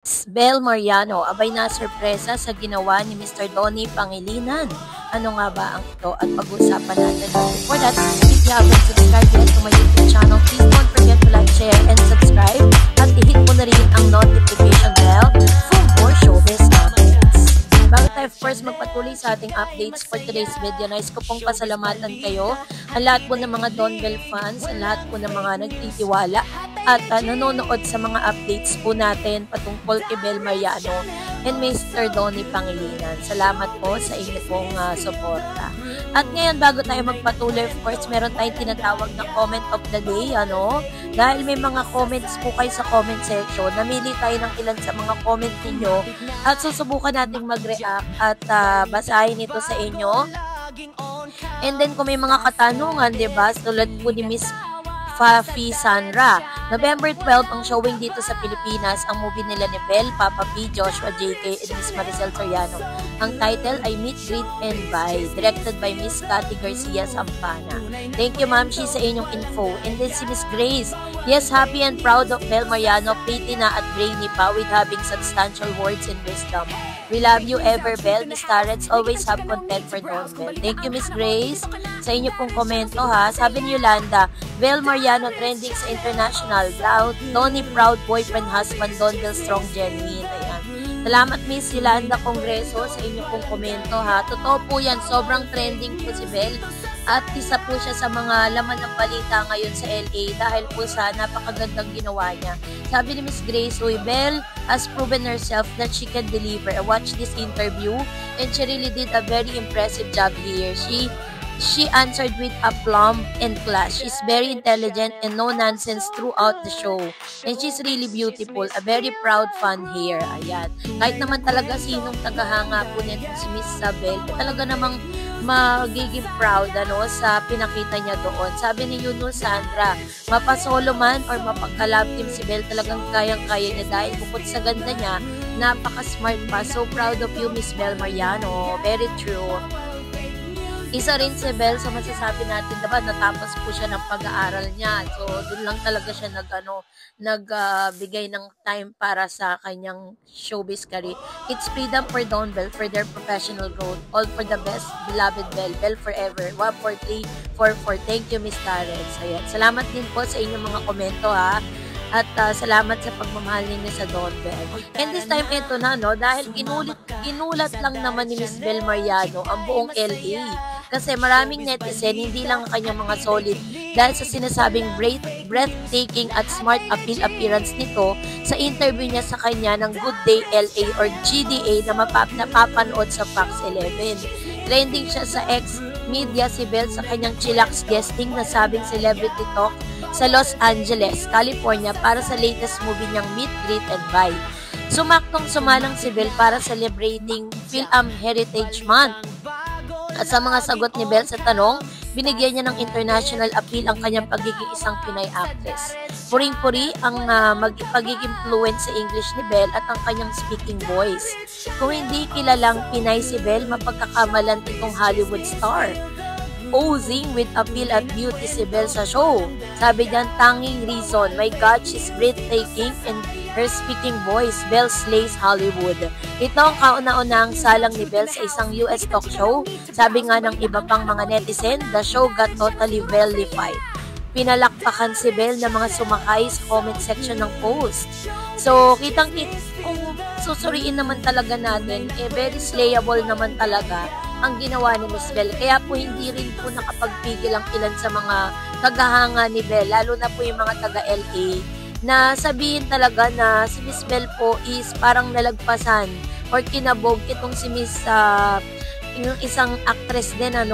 Bel Mariano, abay na sorpresa sa ginawa ni Mr. Donnie Pangilinan. Ano nga ba ang ito at pag-uusapan natin. But before that, if you haven't subscribed yet to my YouTube channel, please don't forget to like, share, and subscribe. At i-hit mo na rin ang notification bell for more showbiz updates. Bago tayo first magpatuloy sa ating updates for today's video, nais ko pong pasalamatan kayo, ang lahat po ng mga Don Bel fans, ang lahat po ng mga nagtitiwala at nanonood sa mga updates po natin patungkol kay Bel Mariano and Mr. Donnie Pangilinan. Salamat po sa inyo pong suporta. At ngayon, bago tayo magpatuloy, of course, meron tayong tinatawag na comment of the day, dahil may mga comments po kayo sa comment section, namili tayo ng ilan sa mga comment ninyo at susubukan nating mag-react at basahin ito sa inyo. And then, kung may mga katanungan, diba, tulad po ni Miss Fafi Sandra. November 12 ang showing dito sa Pilipinas ang movie nila ni Bel, Papa P, Joshua JK, and Miss Maricel Soriano. Ang title ay Meet, Greet, and Buy, directed by Miss Cathy Garcia Sampana. Thank you, Ma'am Shi, sa inyong info. And then si Miss Grace, yes, happy and proud of Bel Mariano, pretty na at brainy pa with having substantial words and wisdom. We love you ever, Bel. Miss Tarets, always have content for Don Bel. Thank you, Miss Grace, sa inyo pong komento, ha. Sabi ni Yolanda, Bel Mariano trending sa international. Donnie proud boyfriend, husband, Don Bel strong, genuine. Ayan. Salamat, Miss Yolanda Congreso, sa inyo pong komento, ha. Totoo po yan, sobrang trending po si Bel. At isa po siya sa mga laman ng balita ngayon sa LA dahil po sa napakagandang ginawa niya. Sabi ni Miss Grace, Bel has proven herself that she can deliver. I watched this interview and she really did a very impressive job here. She answered with aplomb and class. She's very intelligent and no nonsense throughout the show. And she's really beautiful. A very proud fan here. Ayan. Kahit naman talaga sinong tagahanga po nito si Miss Bel, talaga namang magiging proud sa pinakita niya doon. Sabi ni Yuno Sandra, mapasolo man or mapagkalab team si Bel, talagang kayang-kaya niya dahil bukod sa ganda niya, napaka-smart pa. So proud of you, Miss Bel Mariano. Very true. Isa rin si Bel sa masasabi natin, diba, natapos po siya ng pag-aaral niya. So, doon lang talaga siya nagbigay ng time para sa kanyang showbiz career. It's freedom for Don Bel for their professional growth. All for the best, beloved Bel. Bel forever. 14344. Thank you, Miss Tarets. Ayan. Salamat din po sa inyong mga komento, ha. At salamat sa pagmamahal ninyo sa Don Bel. And this time, ito na, dahil ginulat lang naman ni Miss Bel Mariano ang buong LA. Kasi maraming netizen, hindi lang ang kanyang mga solid dahil sa sinasabing breathtaking at smart appearance nito sa interview niya sa kanya ng Good Day LA or GDA na napapanood sa Fox 11. Trending siya sa ex-media si Bel sa kanyang chillax guesting na sabing celebrity talk sa Los Angeles, California para sa latest movie niyang Meet, Greet, and Buy. Sumaktong sumalang si Bel para celebrating Film Heritage Month. At sa mga sagot ni Bel sa tanong, binigyan niya ng international appeal ang kanyang pagiging isang Pinay actress. Puring-puri ang pagiging fluent sa English ni Bel at ang kanyang speaking voice. Kung hindi kilalang Pinay si Bel, mapagkakamalan itong Hollywood star. Posing with appeal at beauty si Bel sa show. Sabi niyan, tanging reason, my God, she's breathtaking and her speaking voice, Bel slays Hollywood. Ito ang kauna-unahang salang ni Bel sa isang US talk show. Sabi nga ng iba pang mga netizen, the show got totally Belified. Pinalakpakan si Bel na mga sumakay sa comment section ng post. So, kung susuriin naman talaga natin, very slayable naman talaga ang ginawa ni Miss Bel. Kaya po hindi rin po nakapagpigil ang ilan sa mga tagahanga ni Bel, lalo na po yung mga taga-LA, na sabihin talaga na si Miss Bel po is parang nalagpasan or kinabog itong si Miss, yung isang actress din na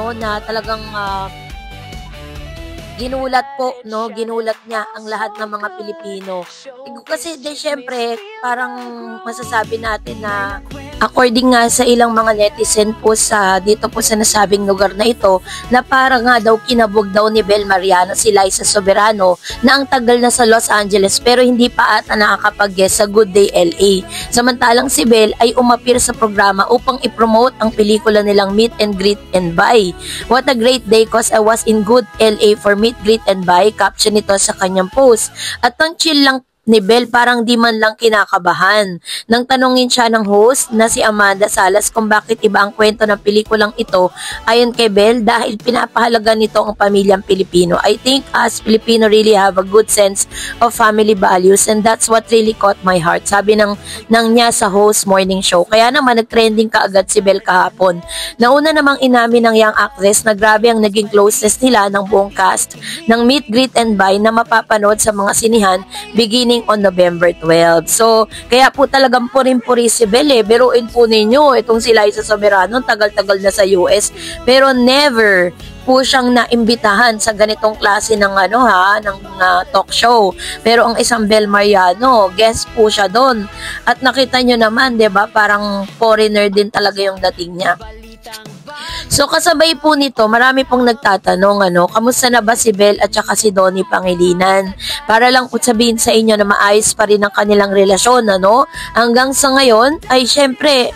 talagang ginulat niya ang lahat ng mga Pilipino. Kasi syempre, parang masasabi natin na according nga sa ilang mga netizen po dito po sa nasabing lugar na ito, na parang nga daw kinabog daw ni Bel Mariano si Liza Soberano na ang tagal na sa Los Angeles pero hindi pa ata nakakapag-guest sa Good Day LA. Samantalang si Bel ay umapir sa programa upang i-promote ang pelikula nilang Meet and Greet and Buy. What a great day cause I was in Good LA for Meet, Greet and Buy, caption nito sa kanyang post. At ang chill lang ni Bel parang di man lang kinakabahan. Nang tanungin siya ng host na si Amanda Salas kung bakit iba ang kwento ng pelikulang ito, ayon kay Bel, dahil pinapahalaga nito ang pamilyang Pilipino. I think us Filipino really have a good sense of family values and that's what really caught my heart. Sabi ng niya sa host morning show. Kaya naman nag-trending kaagad si Bel kahapon. Nauna namang inamin ng young actress na grabe ang naging closeness nila ng buong cast ng Meet, Greet and Buy na mapapanood sa mga sinihan beginning on November 12. So, kaya po talagang puring-puri si Bel eh. Biruin po ninyo, itong si Liza Soberano, tagal-tagal na sa US, pero never po siyang naimbitahan sa ganitong klase ng talk show. Pero ang isang Bel Mariano, guest po siya doon. At nakita nyo naman, 'di ba, parang foreigner din talaga yung dating niya. So kasabay po nito, marami pong nagtatanong, kamusta na ba si Bel at saka si Donnie Pangilinan? Para lang po sabihin sa inyo na maayos pa rin ang kanilang relasyon, hanggang sa ngayon ay syempre,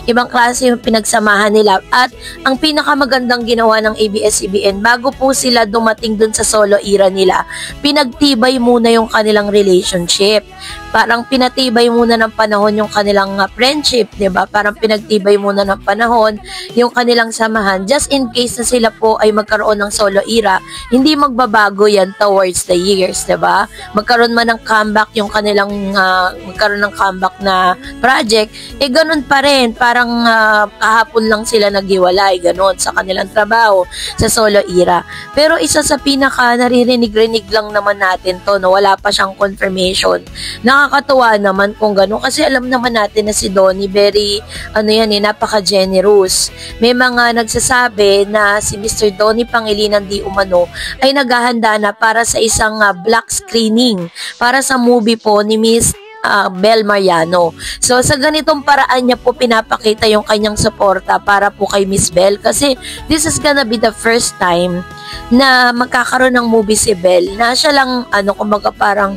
ibang klase yung pinagsamahan nila. At ang pinakamagandang ginawa ng ABS-CBN, bago po sila dumating dun sa solo era nila, pinagtibay muna yung kanilang relationship. Parang pinatibay muna ng panahon yung kanilang friendship, 'di ba? Parang pinagtibay muna ng panahon yung kanilang samahan just in case na sila po ay magkaroon ng solo era, hindi magbabago yan towards the years, 'di ba? Magkaroon man ng comeback yung kanilang magkaroon ng comeback na project, ganun pa rin, parang kahapon lang sila naghiwalay, ganun sa kanilang trabaho sa solo era. Pero isa sa pinaka naririnig-rinig lang naman natin to, wala pa siyang confirmation. Nakakatuwa naman kung gano'n kasi alam naman natin na si Donnie very napaka-generous. May mga nagsasabi na si Mr. Donnie Pangilinan di umano ay naghahanda na para sa isang black screening para sa movie po ni Miss Bel Mariano. So sa ganitong paraan niya po pinapakita yung kanyang suporta para po kay Miss Bel, kasi this is gonna be the first time na magkakaroon ng movie si Bel na siya lang kumbaga parang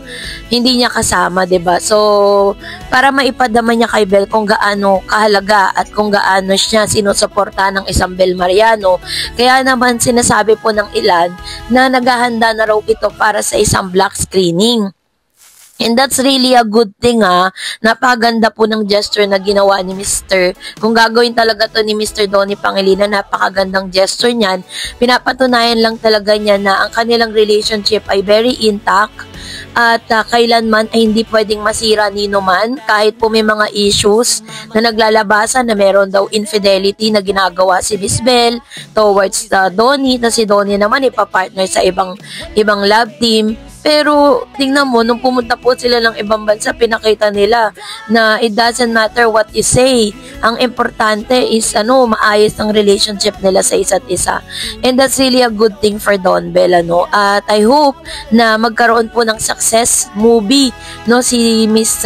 hindi niya kasama, 'di ba? So para maipadama niya kay Bel kung gaano kahalaga at kung gaano siya sinusuporta ng isang Bel Mariano. Kaya naman sinasabi po ng ilan na naghahanda na raw ito para sa isang black screening. And that's really a good thing, Napakaganda po ng gesture na ginawa ni Mr. Kung gagawin talaga to ni Mr. Donnie Pangilinan, napakagandang gesture niyan. Pinapatunayan lang talaga niya na ang kanilang relationship ay very intact at kailanman ay hindi pwedeng masira nino man, kahit po may mga issues na naglalabasan na meron daw infidelity na ginagawa si Miss Bel towards Donnie, na si Donnie naman ipapartner sa ibang love team. Pero tingnan mo, nung pumunta po sila ng ibang bansa, pinakita nila na it doesn't matter what you say. Ang importante is maayos ang relationship nila sa isa't isa. And that's really a good thing for Don Bel, At I hope na magkaroon po ng success movie, si Miss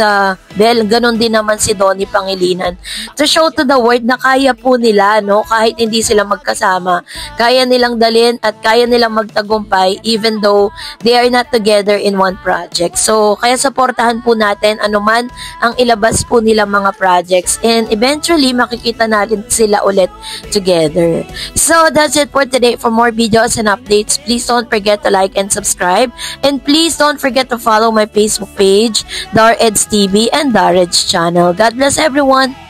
Bel. Ganon din naman si Donnie Pangilinan. To show to the world na kaya po nila, kahit hindi sila magkasama. Kaya nilang dalhin at kaya nilang magtagumpay even though they are not together in one project. So, kaya supportahan po natin anuman ang ilabas po nilang mga projects, and eventually makikita natin sila ulit together. So, that's it for today. For more videos and updates, please don't forget to like and subscribe, and please don't forget to follow my Facebook page, Dar Eds TV and Dar Eds channel. God bless everyone!